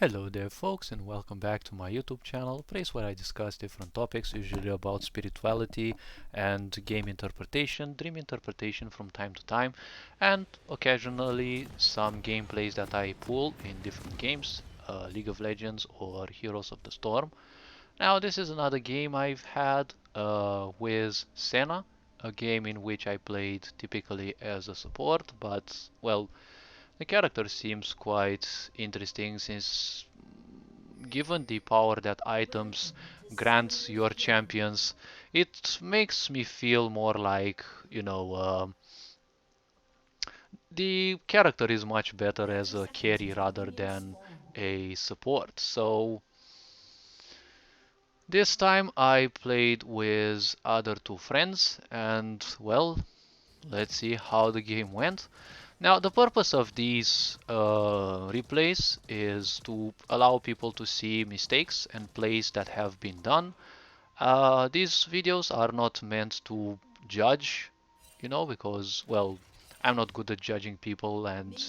Hello there folks, and welcome back to my YouTube channel, a place where I discuss different topics, usually about spirituality and game interpretation, dream interpretation from time to time, and occasionally some gameplays that I pull in different games, League of Legends or Heroes of the Storm. Now this is another game I've had with Senna, a game in which I played typically as a support, but well, the character seems quite interesting since given the power that items grants your champions, it makes me feel more like, the character is much better as a carry rather than a support. So this time I played with other two friends and well, let's see how the game went. Now, the purpose of these replays is to allow people to see mistakes and plays that have been done. These videos are not meant to judge, because, well, I'm not good at judging people and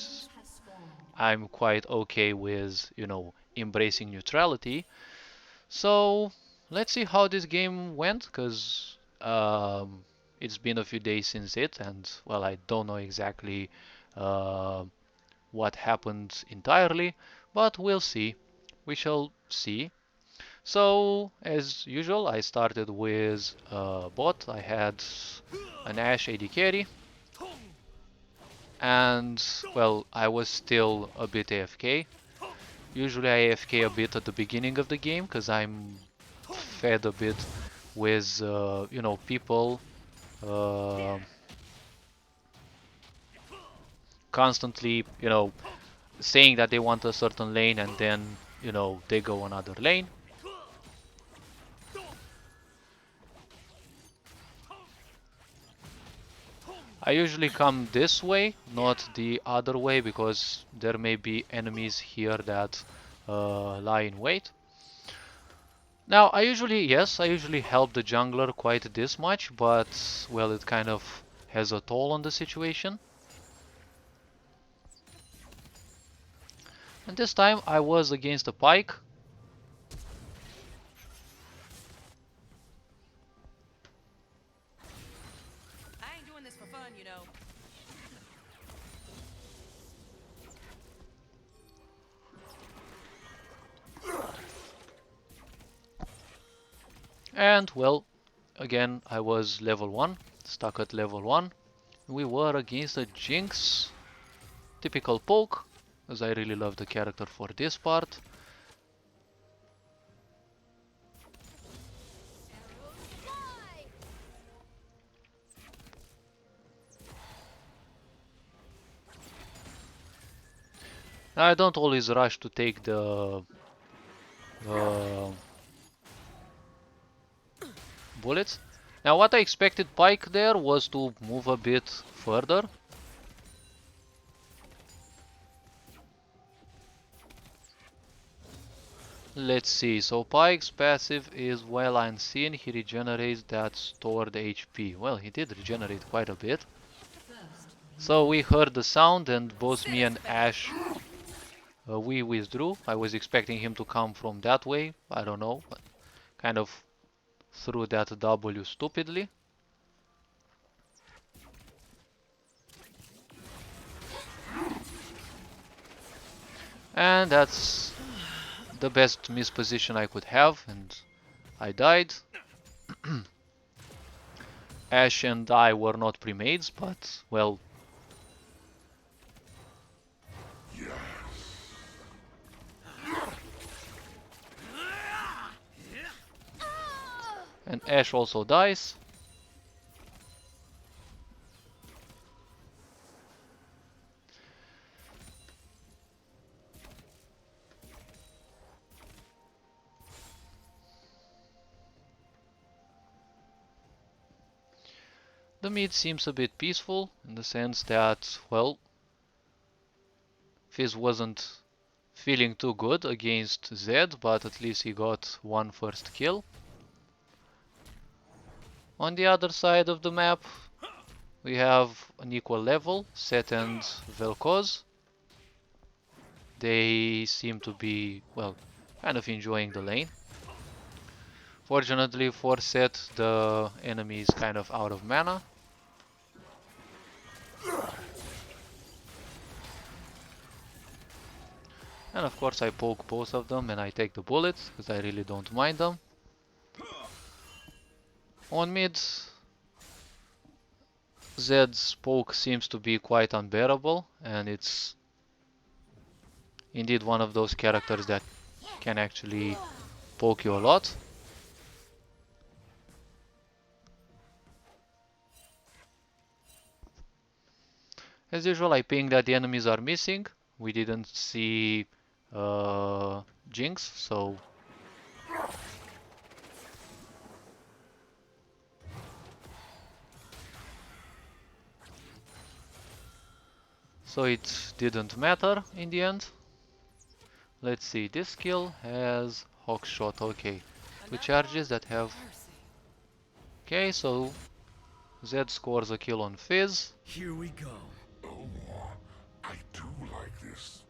I'm quite okay with, embracing neutrality. So, let's see how this game went, because it's been a few days since it, and, well, I don't know exactly uh, what happened entirely, but we'll see. We shall see. So, as usual, I started with bot. I had an Ashe AD carry, and well, I was still a bit AFK. Usually, I AFK a bit at the beginning of the game because I'm fed a bit with, people uh, constantly, saying that they want a certain lane and then, they go another lane. I usually come this way, not the other way, because there may be enemies here that lie in wait. Now, yes, I usually help the jungler quite this much, but, well, it kind of has a toll on the situation. And this time I was against a Pyke. I ain't doing this for fun, you know. And, well, again, I was level 1, stuck at level 1. We were against a Jinx, typical poke, as I really love the character for this part. I don't always rush to take the uh, bullets. Now what I expected Pyke there was to move a bit further. Let's see, so Pyke's passive is while unseen, he regenerates that stored HP. Well, he did regenerate quite a bit. So we heard the sound and both me and Ashe, we withdrew. I was expecting him to come from that way, I don't know, but kind of threw that W stupidly. And that's the best misposition I could have, and I died. Ashe and I were not pre-mates, but, well... And Ashe also dies. The mid seems a bit peaceful, in the sense that, well, Fizz wasn't feeling too good against Zed, but at least he got one first kill. On the other side of the map, we have an equal level, Set and Vel'Koz. They seem to be, well, kind of enjoying the lane. Fortunately for Set, the enemy is kind of out of mana. And of course I poke both of them and I take the bullets, because I really don't mind them. On mid, Zed's poke seems to be quite unbearable, and it's indeed one of those characters that can actually poke you a lot. As usual, I ping that the enemies are missing. We didn't see Jinx, so it didn't matter in the end. Let's see, this skill has Hawk Shot, okay. Two charges that have... Okay, so Zed scores a kill on Fizz. Here we go. Oh, I do like this.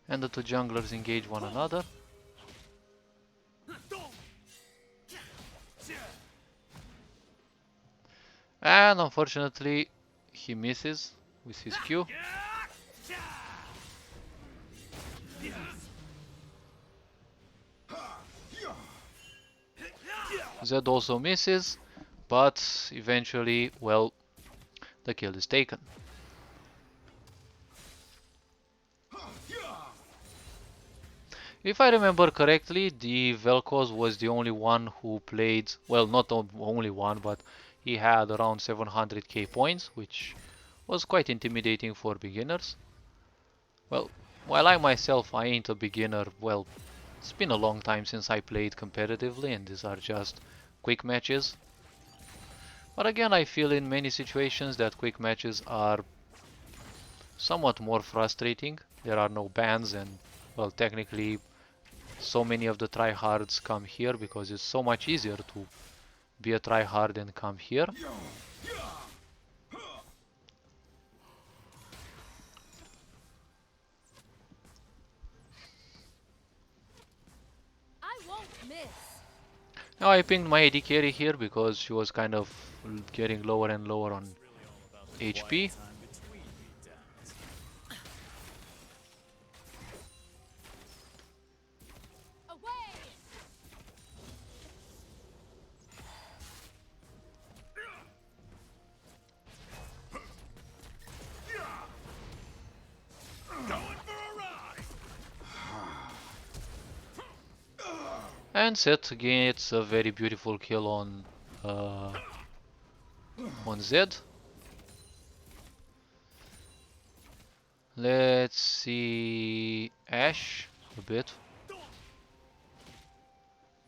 And the two junglers engage one another. And unfortunately, he misses with his Q. Zed also misses, but eventually, well, the kill is taken. If I remember correctly, the Vel'Koz was the only one who played, well, not only one, but he had around 700k points, which was quite intimidating for beginners. Well, while I ain't a beginner, well, it's been a long time since I played competitively, and these are just quick matches. But again, I feel in many situations that quick matches are somewhat more frustrating. There are no bans and, well, technically so many of the tryhards come here because it's so much easier to be a tryhard and come here. I won't miss. Now I pinged my AD carry here because she was kind of getting lower and lower on HP. Away! And Set gets a very beautiful kill on Zed. Let's see Ashe a bit.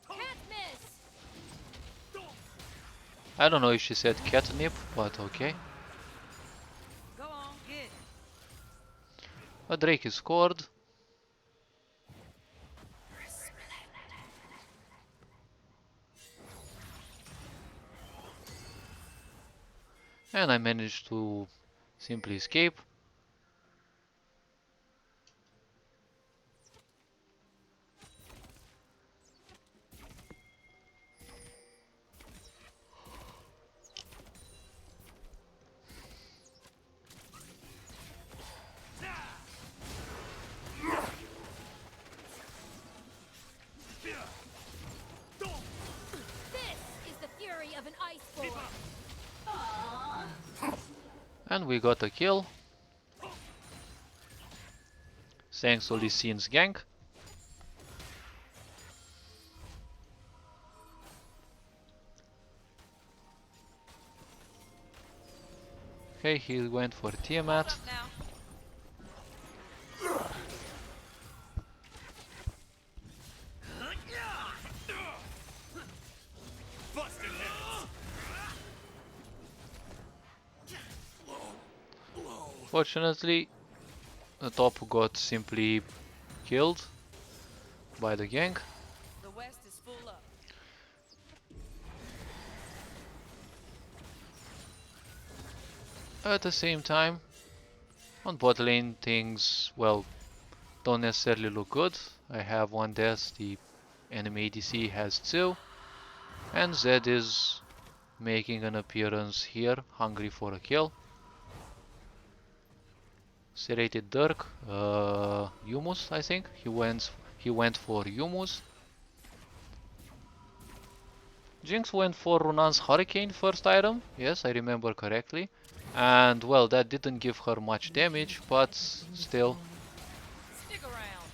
Can't miss. I don't know if she said catnip, but okay. Go on, get. A Drake is scored. And I managed to simply escape. This is the fury of an iceborne. And we got a kill. Thanks to Lee Sin's gank. Okay, he went for Tiamat. Hold up now. Fortunately, the top got simply killed by the gank. The West is full up. At the same time, on bot lane things, well, don't necessarily look good. I have one death, the enemy ADC has two, and Zed is making an appearance here, hungry for a kill. Serrated Dirk, Yumus, I think. He went for Yumus. Jinx went for Runan's Hurricane first item, yes, I remember correctly. And well, that didn't give her much damage, but still. Stick around.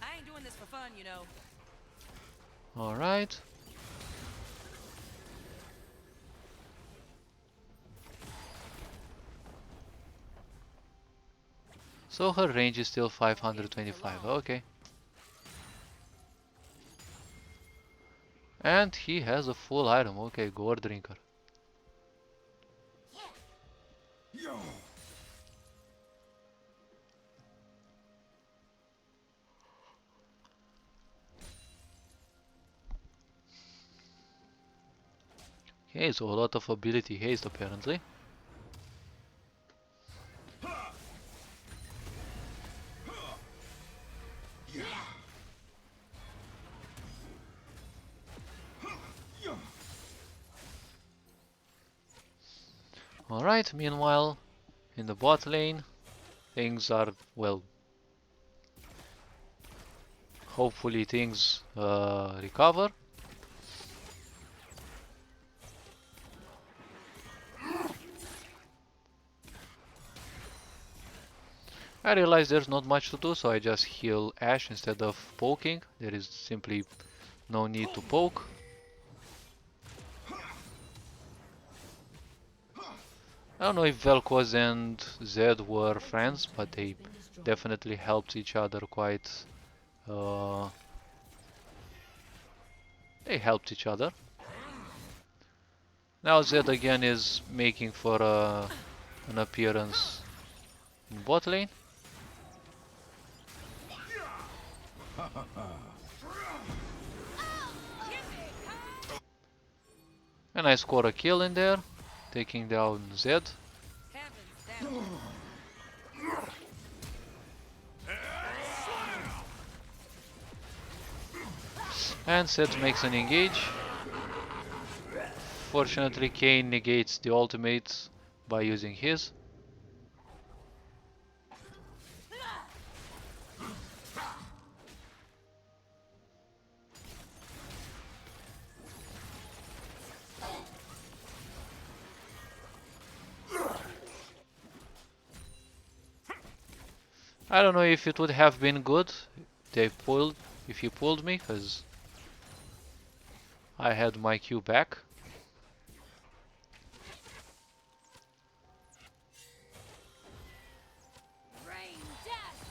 I ain't doing this for fun, you know. Alright. So her range is still 525, okay. And he has a full item, okay, Gourd Drinker. Okay, so a lot of ability haste apparently. Alright, meanwhile, in the bot lane, things are, well, hopefully things recover. I realize there's not much to do, so I just heal Ashe instead of poking. There is simply no need to poke. I don't know if Vel'Koz and Zed were friends, but they definitely helped each other quite. Uh, they helped each other. Now Zed again is making for an appearance in bot lane. And I score a kill in there, taking down Zed. And Zed makes an engage. Fortunately, Kayn negates the ultimate by using his. I don't know if it would have been good if he pulled me, because I had my Q back. Rain death.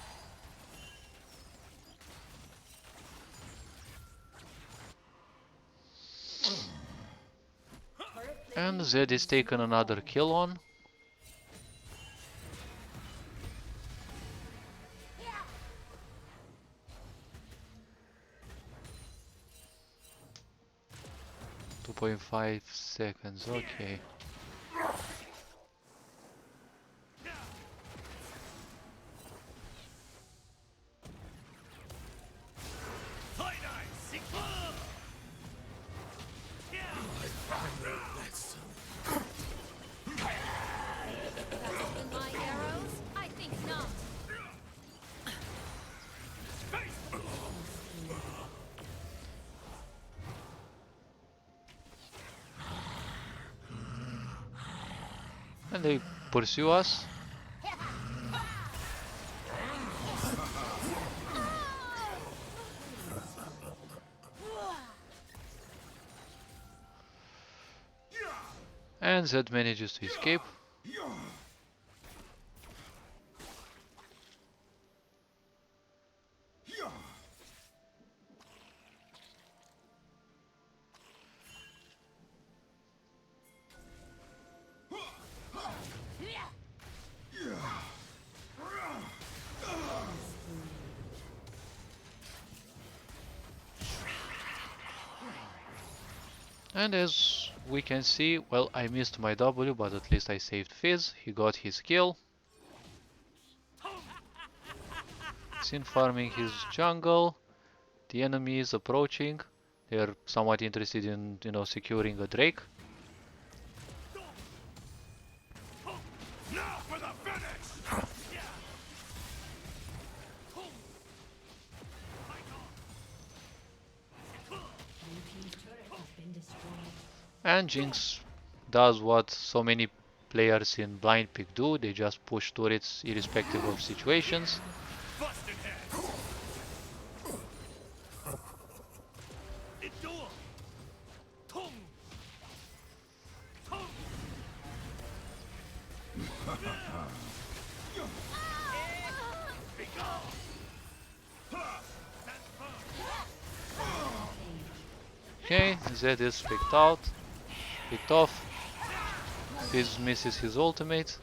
And Zed is taken another kill on. Yeah. 2.5 seconds, okay. In my arrows? I think not. And they pursue us. And Zed manages to escape. And as we can see, well, I missed my W, but at least I saved Fizz. He got his kill. Sin farming his jungle. The enemy is approaching. They're somewhat interested in, securing a Drake. And Jinx does what so many players in blind pick do. They just push turrets irrespective of situations. Okay, Zed is picked off. Fizz misses his ultimate.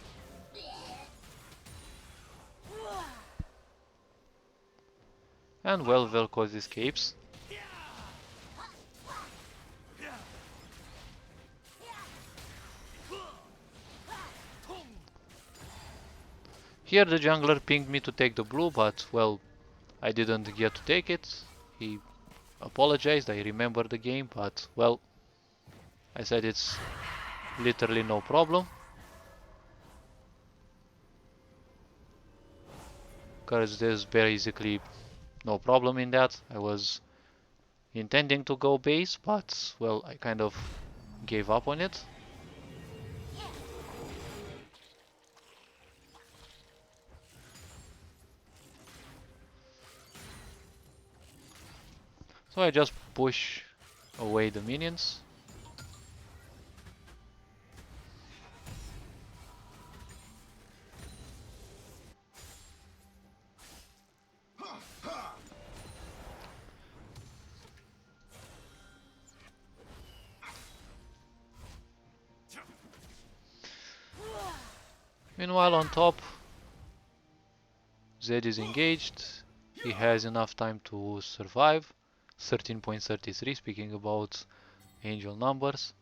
And well, Vel'Koz escapes. Here the jungler pinged me to take the blue, but well, I didn't get to take it. He apologized, I remember the game, but well, I said it's literally no problem. Because there's basically no problem in that. I was intending to go base, but well, I kind of gave up on it. So I just push away the minions. Meanwhile on top, Zed is engaged. He has enough time to survive. 13.33, speaking about angel numbers.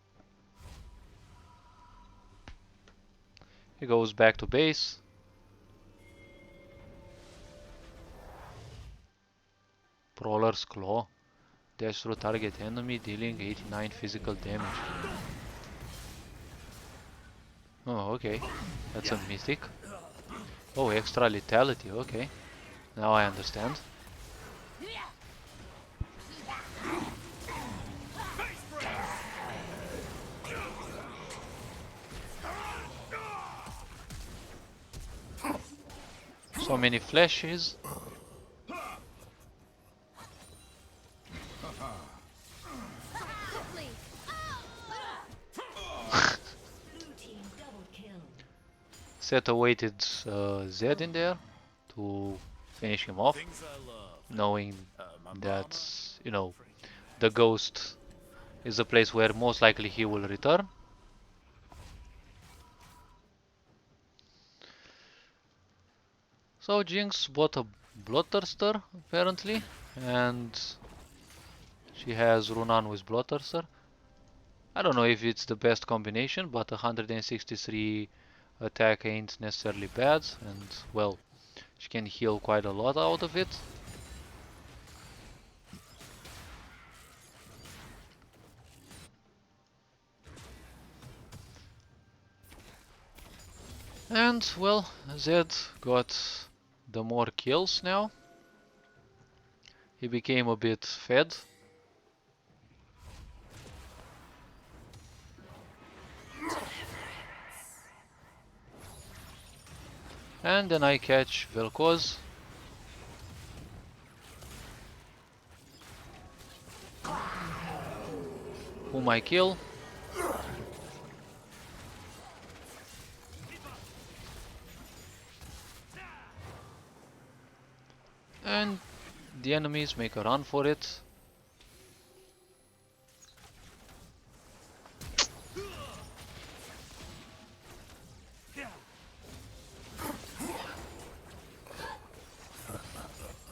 He goes back to base. Prowler's Claw. Dash through target enemy, dealing 89 physical damage. Oh, okay. That's a mythic. Oh, extra lethality, okay. Now I understand. So many flashes. Set awaited Zed in there to finish him off, knowing that, the ghost is a place where most likely he will return. So Jinx bought a Bloodthirster apparently, and she has Runan with Bloodthirster. I don't know if it's the best combination, but 163 attack ain't necessarily bad, and well, she can heal quite a lot out of it. And well, Zed got the more kills now. He became a bit fed. And then I catch Vel'Koz. Whom I kill. And the enemies make a run for it.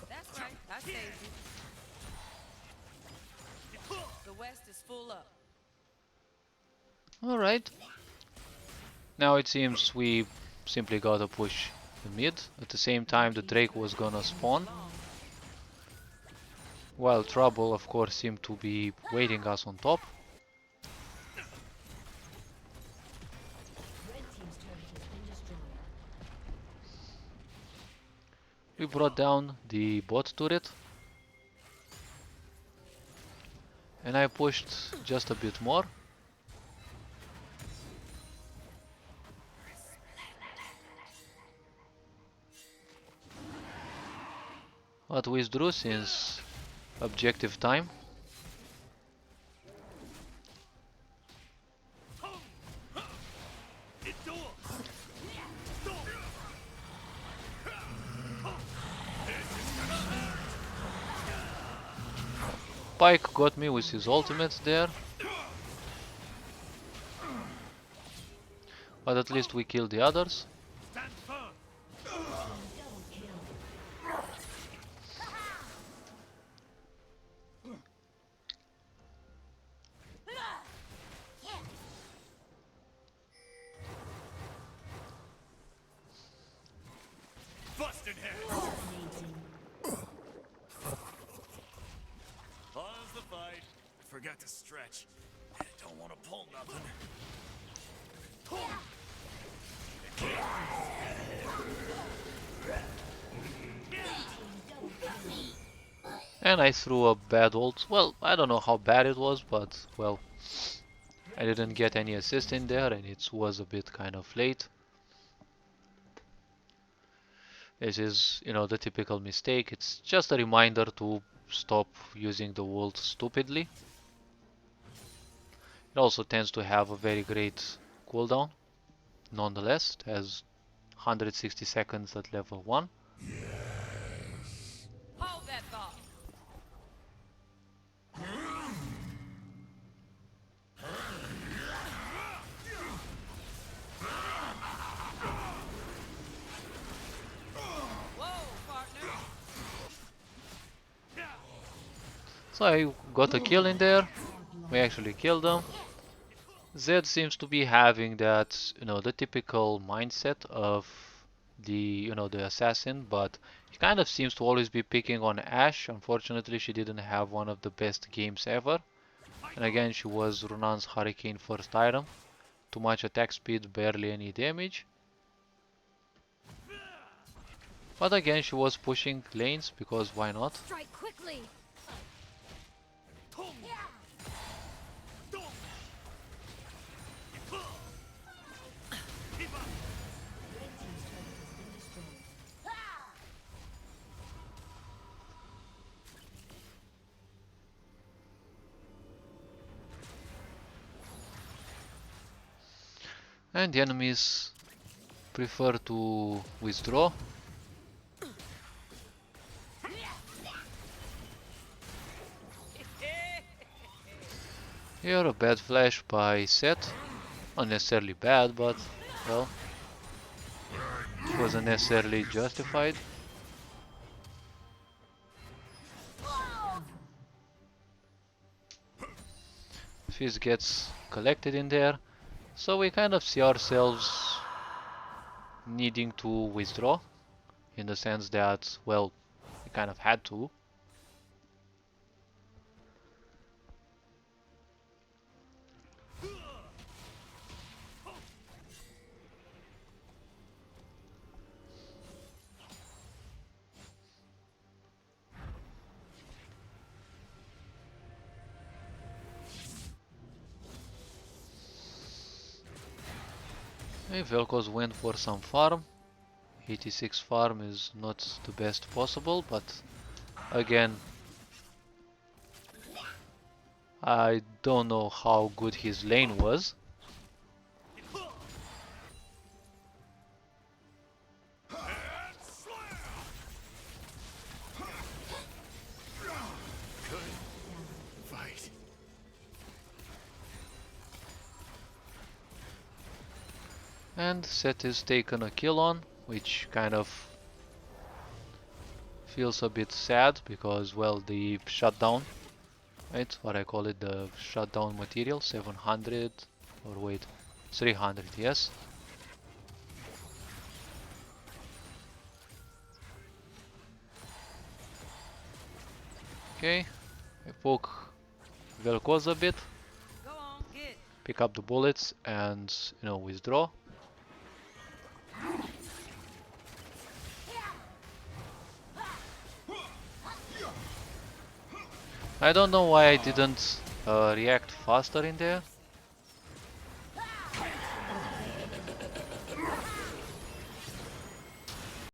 That's right, I saved you. The West is full up. Alright. Now it seems we simply gotta push the mid. At the same time the Drake was gonna spawn. While Trouble of course seemed to be waiting us on top. We brought down the bot turret. And I pushed just a bit more. But withdrew since objective time. Pike got me with his ultimate there. But at least we killed the others. Busted head. Pause the fight. I forgot to stretch. I don't want to pull nothing. And I threw a bad ult. Well, I don't know how bad it was, but well, I didn't get any assist in there and it was a bit kind of late. This is, you know, the typical mistake. It's just a reminder to stop using the ult stupidly. It also tends to have a very great cooldown. Nonetheless, it has 160 seconds at level 1. Hold that thought. Whoa, partner. So I got a kill in there. We actually killed them. Zed seems to be having that, you know, the typical mindset of the, you know, the assassin, but he kind of seems to always be picking on Ashe. Unfortunately, she didn't have one of the best games ever. And again, she was Runan's Hurricane first item. Too much attack speed, barely any damage. But again, she was pushing lanes because why not? Strike quickly. And the enemies prefer to withdraw. Here a bad flash by Set. Not necessarily bad, but well, it wasn't necessarily justified. Fizz gets collected in there, so we kind of see ourselves needing to withdraw, in the sense that, well, we kind of had to. Okay, Vel'Koz went for some farm. 86 farm is not the best possible, but again, I don't know how good his lane was. Fight. And Set is taken a kill on, which kind of feels a bit sad because, well, the shutdown, right? What I call it, the shutdown material, 700 Or wait, 300, yes. Okay, I poke Vel'Koz a bit, Go on, get. pick up the bullets and, you know, withdraw. I don't know why I didn't react faster in there.